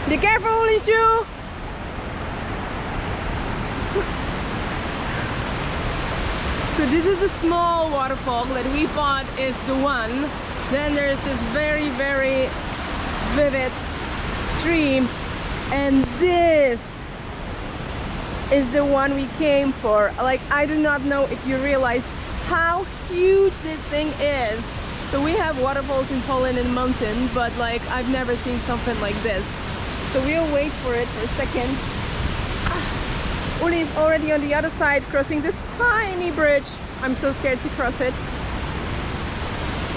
Be careful, Ulishu! So this is a small waterfall that we thought is the one. Then there's this very, very vivid stream, and this is the one we came for. Like, I do not know if you realize how huge this thing is. So we have waterfalls in Poland and mountain, but like I've never seen something like this. So we'll wait for it for a second. Uli is already on the other side crossing this tiny bridge. I'm so scared to cross it.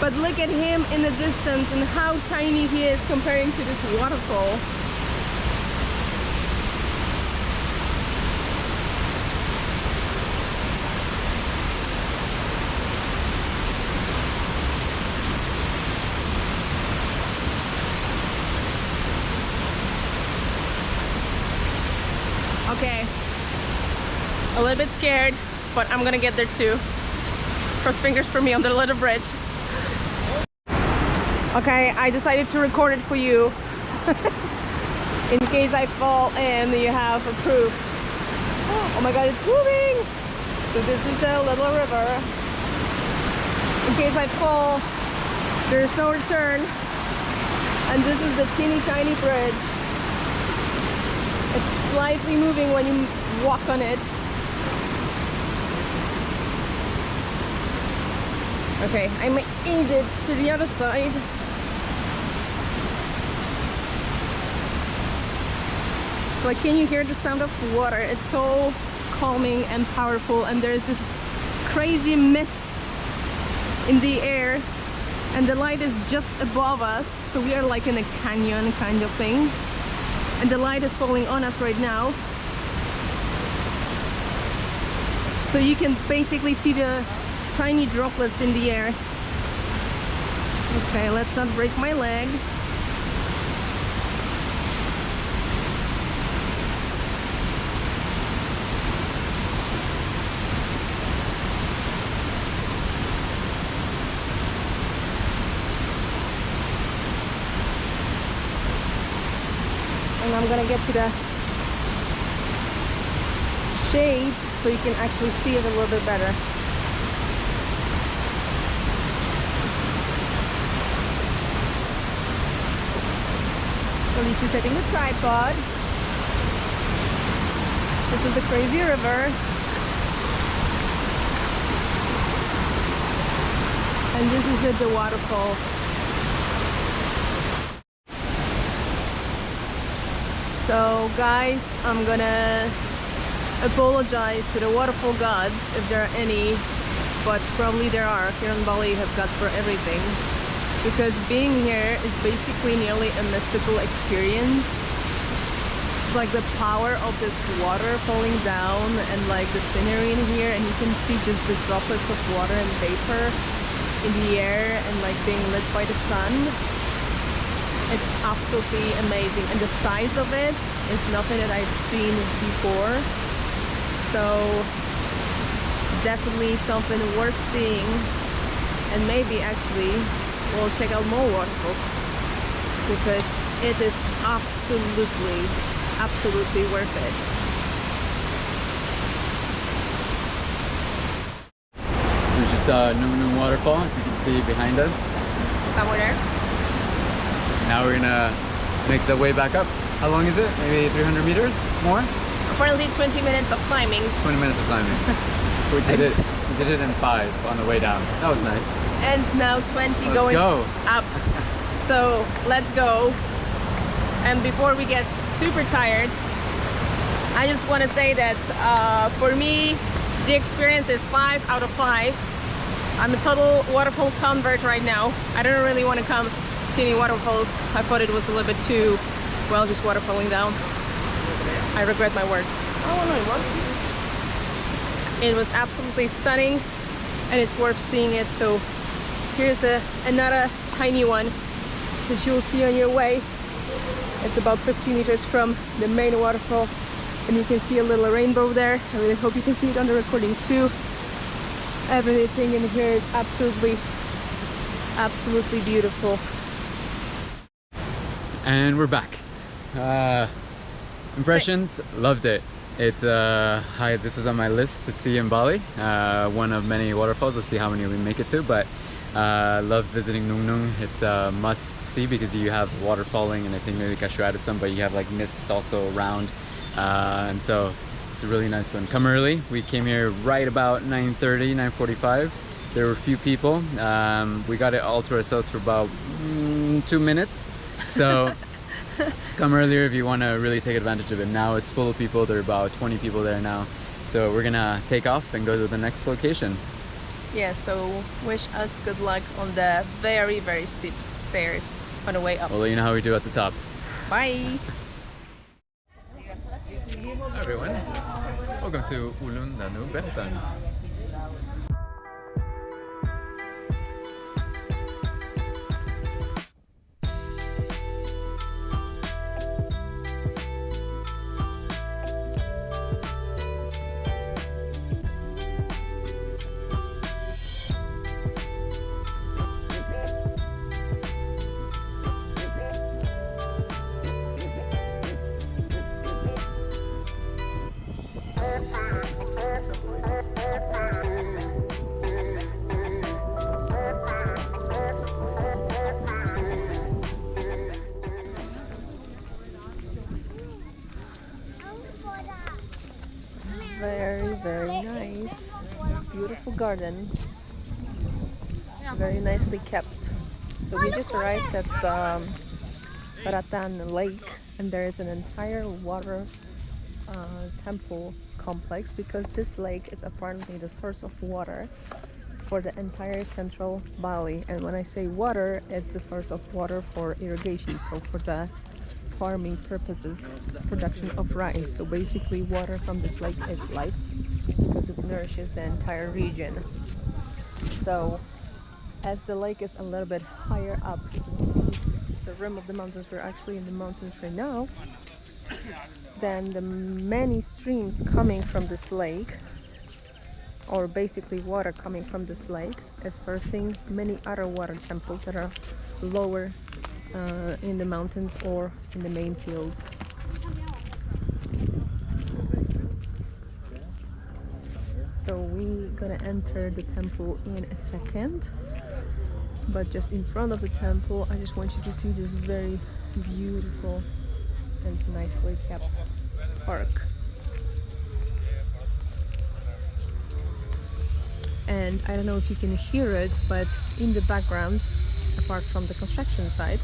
But look at him in the distance and how tiny he is comparing to this waterfall. Okay, a little bit scared, but I'm gonna get there too. Cross fingers for me on the little bridge. Okay, I decided to record it for you. In case I fall in, you have a proof. Oh my god, it's moving! So this is the little river. In case I fall, there's no return. And this is the teeny tiny bridge. It's slightly moving when you walk on it. Okay, I made it to the other side. Like, can you hear the sound of water? It's so calming and powerful, and there's this crazy mist in the air, and the light is just above us, so we are like in a canyon kind of thing. And the light is falling on us right now. So you can basically see the tiny droplets in the air. Okay, let's not break my leg. And I'm gonna get to the shade so you can actually see it a little bit better. Alicia's setting the tripod. This is the crazy river. And this is the waterfall. So guys, I'm gonna apologize to the waterfall gods if there are any, but probably there are. Here in Bali you have gods for everything, because being here is basically nearly a mystical experience. It's like the power of this water falling down and like the scenery in here, and you can see just the droplets of water and vapor in the air and like being lit by the sun. It's absolutely amazing, and the size of it is nothing that I've seen before. So definitely something worth seeing, and maybe actually we'll check out more waterfalls, because it is absolutely worth it. So we just saw Nungnung Waterfall, as you can see behind us. Somewhere there. Now we're gonna make the way back up. How long is it? Maybe 300 meters more? Apparently 20 minutes of climbing. 20 minutes of climbing. We did it in 5 on the way down. That was nice. And now 20 Let's going go. up. So let's go. And before we get super tired, I just want to say that for me, the experience is 5 out of 5. I'm a total waterfall convert right now. I don't really want to come to any waterfalls. I thought it was a little bit too, well, just water falling down. I regret my words. It was absolutely stunning, and it's worth seeing it. So here's another tiny one that you'll see on your way. It's about 50 meters from the main waterfall, and you can see a little rainbow there. I really hope you can see it on the recording too. Everything in here is absolutely beautiful. And we're back. Impressions, loved it. It's hi, this was on my list to see in Bali. One of many waterfalls. Let's see how many we make it to, but love visiting Nungnung. It's a must see because you have water falling, and I think maybe Kashu added some, but you have like mists also around, and so it's a really nice one. Come early. We came here right about 9:30, 9:45. There were a few people. We got it all to ourselves for about 2 minutes. So come earlier if you want to really take advantage of it. Now it's full of people. There are about 20 people there now. So we're gonna take off and go to the next location. Yeah, so wish us good luck on the very, very steep stairs on the way up. We'll let you know how we do at the top. Bye! Hi everyone, welcome to Ulun Danu Beratan. Very, very nice. Beautiful garden. Very nicely kept. So we just arrived at Beratan Lake, and there is an entire water temple complex because this lake is apparently the source of water for the entire central Bali. And when I say water, it's the source of water for irrigation, so for the farming purposes, production of rice. So basically water from this lake is life because it nourishes the entire region. So as the lake is a little bit higher up, you can see the rim of the mountains. We're actually in the mountains right now. Then the many streams coming from this lake, or basically water coming from this lake, is sourcing many other water temples that are lower in the mountains or in the main fields. So we're gonna enter the temple in a second, but just in front of the temple I just want you to see this very beautiful and nicely kept park. And I don't know if you can hear it, but in the background, apart from the construction site,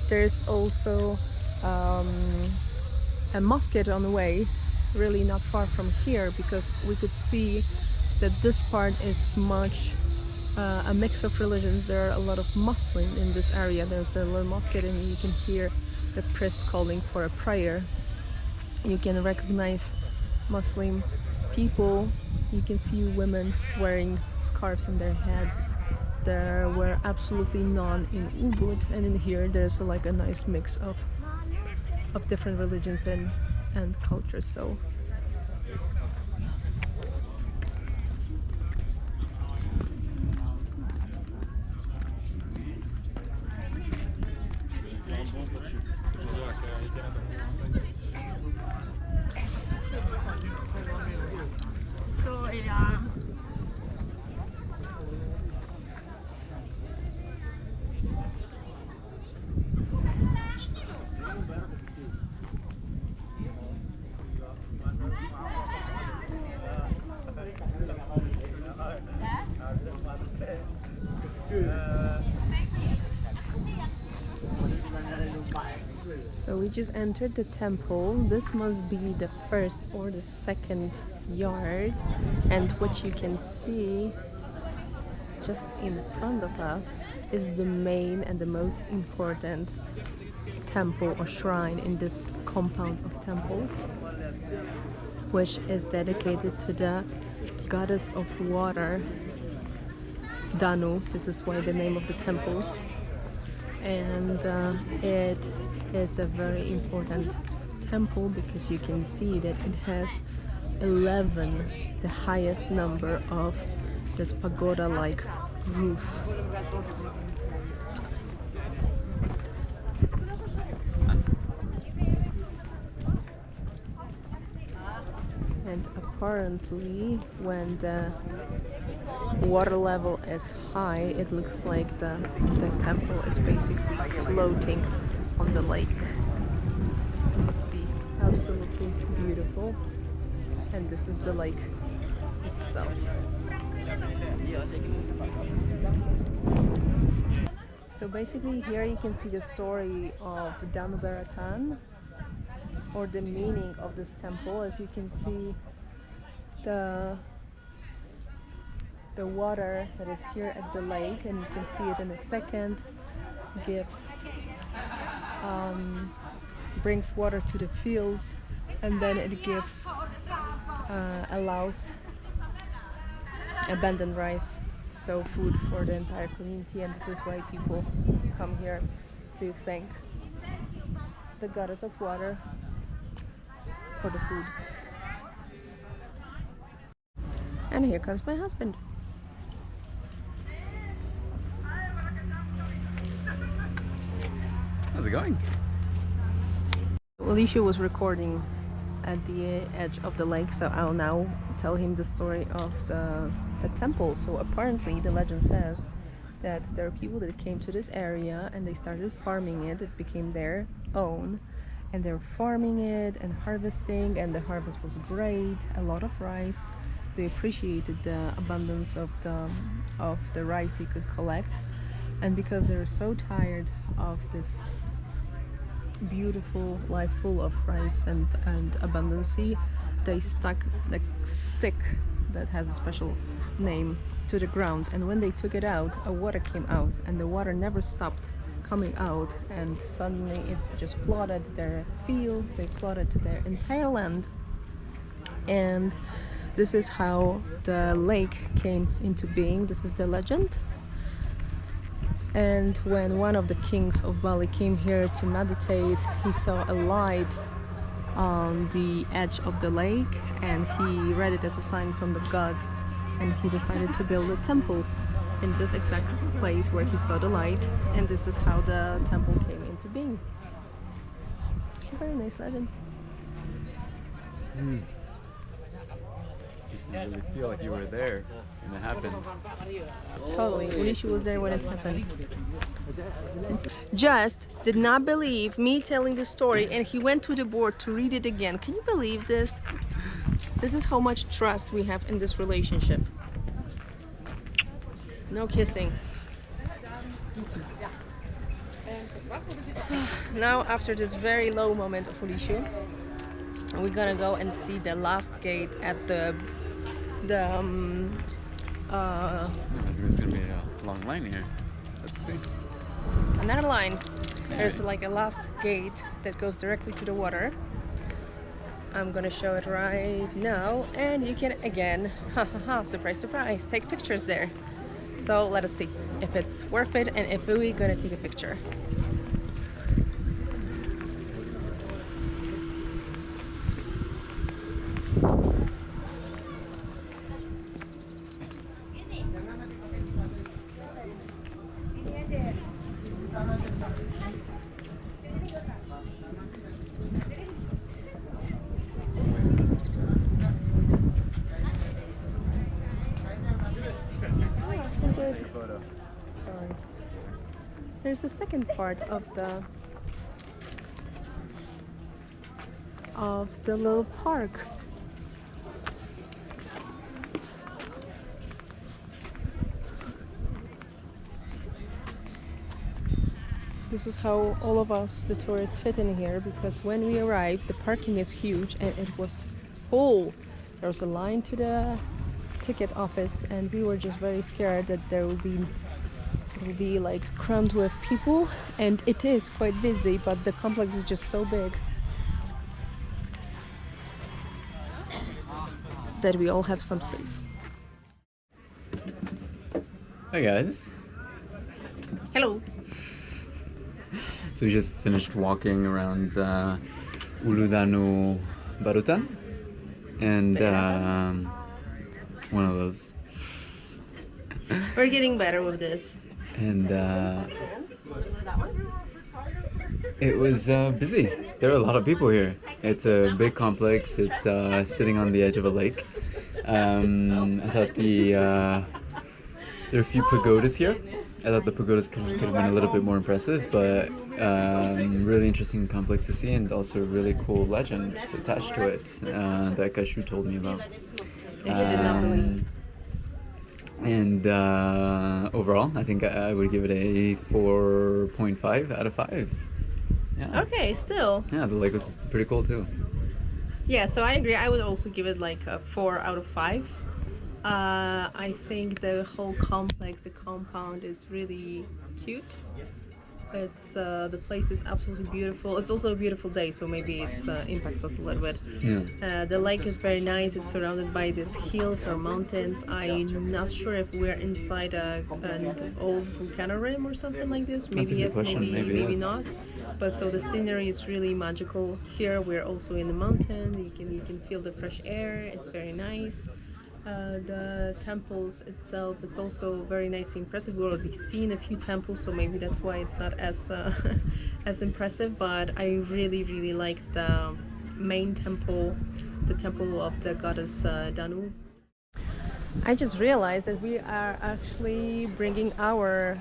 there's also a mosque on the way, really not far from here, because we could see that this part is much a mix of religions. There are a lot of Muslim in this area. There's a little mosque and you can hear the priest calling for a prayer. You can recognize Muslim people. You can see women wearing scarves on their heads. There were absolutely none in Ubud, and in here there's like a nice mix of different religions and cultures. So So we just entered the temple. This must be the first or the second yard, and what you can see just in front of us is the main and the most important temple or shrine in this compound of temples, which is dedicated to the goddess of water, Danu. This is why the name of the temple. And it is a very important temple because you can see that it has 11, the highest number of this pagoda-like roof. And apparently when the water level is high, it looks like the temple is basically floating on the lake. It must be absolutely beautiful. And this is the lake itself. So basically here you can see the story of Danu Beratan, or the meaning of this temple. As you can see, the water that is here at the lake, and you can see it in a second, gives brings water to the fields, and then it gives allows abundant rice, so food for the entire community. And this is why people come here to thank the goddess of water for the food. And here comes my husband. How's it going? Alicia was recording at the edge of the lake, so I'll now tell him the story of the temple. So apparently the legend says that there are people that came to this area and they started farming it. It became their own, and they're farming it and harvesting, and the harvest was great, a lot of rice. They appreciated the abundance of the rice they could collect, and because they're so tired of this beautiful life full of rice and abundancy, they stuck the stick that has a special name to the ground, and when they took it out, a water came out, and the water never stopped coming out, and suddenly it just flooded their fields, they flooded their entire land. And this is how the lake came into being. This is the legend. And when one of the kings of Bali came here to meditate, he saw a light on the edge of the lake, and he read it as a sign from the gods, and he decided to build a temple in this exact place where he saw the light, and this is how the temple came into being. Very nice legend. You really feel like you were there when it happened. Totally. Ulisha was there when it happened. Just did not believe me telling the story, and he went to the board to read it again. Can you believe this? This is how much trust we have in this relationship. No kissing. Now, after this very low moment of Ulisha, we're gonna go and see the last gate at There's gonna be a long line here. Let's see. another line. There's like a last gate that goes directly to the water. I'm gonna show it right now, and you can again, surprise, surprise, take pictures there. So let us see if it's worth it and if we're gonna take a picture. Sorry. There's a second part of the little park. This is how all of us, the tourists, fit in here, because when we arrived, the parking is huge and it was full. There was a line to the ticket office, and we were just very scared that it will be like crammed with people, and it is quite busy, but the complex is just so big that we all have some space. Hi guys. Hello. So we just finished walking around Ulun Danu Beratan, and one of those. We're getting better with this. And It was busy. There are a lot of people here. It's a big complex. It's sitting on the edge of a lake. I thought there are a few pagodas here. I thought the pagodas could have been a little bit more impressive, but really interesting complex to see, and also a really cool legend attached to it that Kashu told me about. And overall, I think I would give it a 4.5 out of 5. Yeah. Okay, still. Yeah, the lake was pretty cool too. Yeah, so I agree. I would also give it like a 4 out of 5. I think the whole complex, the compound is really cute. It's the place is absolutely beautiful. It's also a beautiful day, so maybe it impacts us a little bit. Yeah. The lake is very nice. It's surrounded by these hills or mountains. I'm not sure if we're inside an old volcano rim or something like this. Maybe That's a good yes, question. maybe Maybe yes. not. But so the scenery is really magical. Here we're also in the mountain. You can feel the fresh air. It's very nice. The temples itself, it's also very nice, impressive. We've already seen a few temples, so maybe that's why it's not as as impressive. But I really like the main temple, the temple of the goddess Danu. I just realized that we are actually bringing our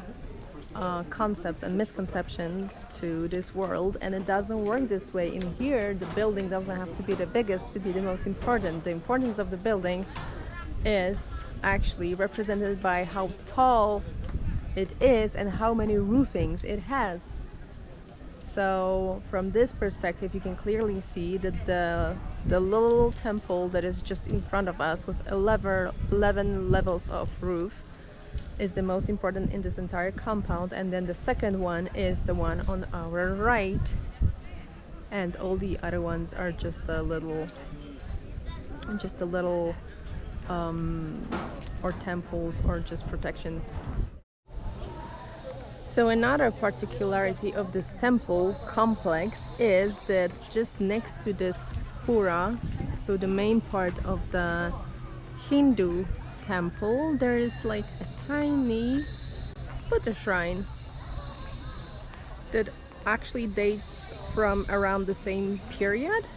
concepts and misconceptions to this world, and it doesn't work this way. In here, the building doesn't have to be the biggest to be the most important. The importance of the building is actually represented by how tall it is and how many roofings it has. So from this perspective, you can clearly see that the little temple that is just in front of us with 11 levels of roof is the most important in this entire compound, and then the second one is the one on our right, and all the other ones are just a little or temples or just protection. So another particularity of this temple complex is that just next to this pura, so the main part of the Hindu temple, there is like a tiny Buddha shrine that actually dates from around the same period.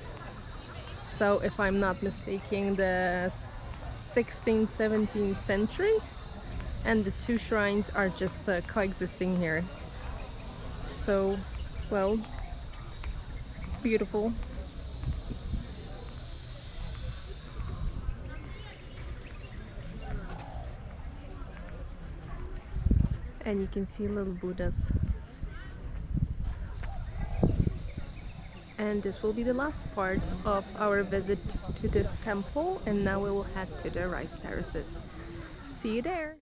So if I'm not mistaken, the 16th, 17th century, and the two shrines are just coexisting here. So, well, beautiful. And you can see little Buddhas. And this will be the last part of our visit to this temple, and now we will head to the rice terraces. See you there!